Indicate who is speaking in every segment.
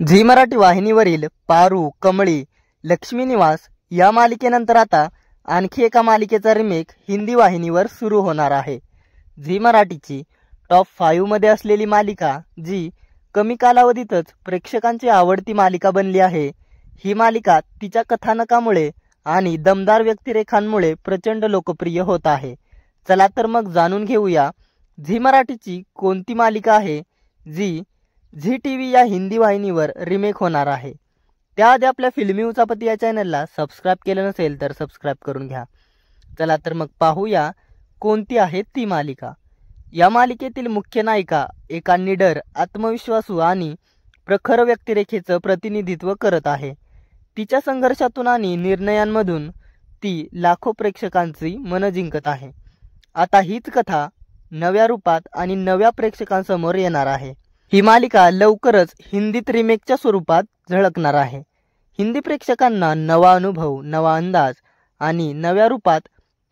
Speaker 1: Zee Marathi वाहिनीवरील पारू, कमळी, लक्ष्मी निवास या मालिकेनंतर आता आणखी एका मालिकेचा रिमेक हिंदी वाहिनीवर सुरू होणार आहे। झी मराठीची टॉप 5 मध्ये असलेली मालिका जी कमी कालावधीतच प्रेक्षकांची आवडती मालिका बनली आहे। ही मालिका तिच्या कथानकामुळे आणि दमदार व्यक्तिरेखांमुळे प्रचंड लोकप्रिय होत आहे। चला तर मग जाणून घेऊया झी मराठीची कोणती मालिका आहे जी झी टीव्ही या हिंदी वाहिनीवर रिमेक होणार आहे। त्याआधी आपल्या फिल्मी उचापती या चॅनलला सबस्क्राइब केलं नसेल तर सबस्क्राइब करून घ्या। चला तर मग पाहूया कोणती आहे ती मालिका। या मालिकेतील मुख्य नायिका एका निडर, आत्मविश्वासू आणि प्रखर व्यक्तिरेखेचं प्रतिनिधित्व करत आहे। तिच्या संघर्षातून आणि निर्णयांमधून ती लाखो प्रेक्षकांची मन जिंकत आहे। आता हीच कथा नव्या रूपात आणि नव्या प्रेक्षकांसमोर येणार आहे। ही मालिका लवकरच हिंदीत रिमेकच्या स्वरूपात झळकणार आहे। हिंदी प्रेक्षकांना नवा अनुभव, नवा अंदाज आणि नव्या रूपात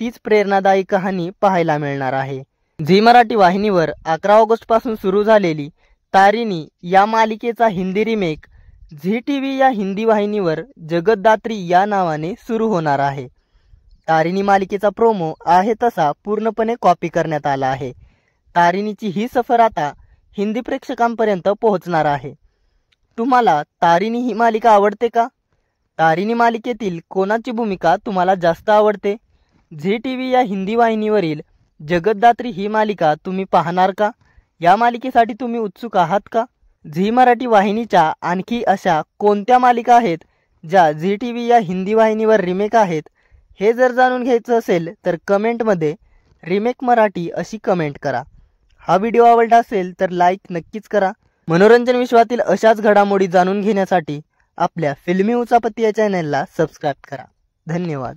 Speaker 1: तीच प्रेरणादायी कहाणी पाहायला मिळणार आहे। झी मराठी वाहिनीवर 11 ऑगस्ट पासून सुरू झालेली तारिणी या मालिकेचा हिंदी रिमेक झी टीव्ही या हिंदी वाहिनीवर जगतदात्री या नावाने सुरू होणार आहे। तारिणी मालिकेचा प्रोमो आहे तसा पूर्णपणे कॉपी करण्यात आला आहे। तारिणीची ही सफर आता हिंदी प्रेक्षकांपर्यंत पोहोचणार आहे। तुम्हाला तारिणी ही मालिका आवडते का? तारिणी मालिकेतील कोणाची भूमिका तुम्हाला जास्त आवडते? झी टीव्ही या हिंदी वाहिनीवरील जगतदात्री ही मालिका तुम्ही पाहणार का? या मालिकेसाठी तुम्ही उत्सुक आहात का? झी मराठी वाहिनीच्या आणखी अशा कोणत्या मालिका आहेत ज्या झी टीव्ही या हिंदी वाहिनीवर रिमेक आहेत? हे जर जाणून घ्यायचं असेल तर कमेंटमध्ये रिमेक मराठी अशी कमेंट करा। हा व्हिडिओ आवडला असेल तर लाईक नक्कीच करा। मनोरंजन विश्वातील अशाच घडामोडी जाणून घेण्यासाठी आपल्या फिल्मी उचापती या चॅनलला सबस्क्राइब करा। धन्यवाद।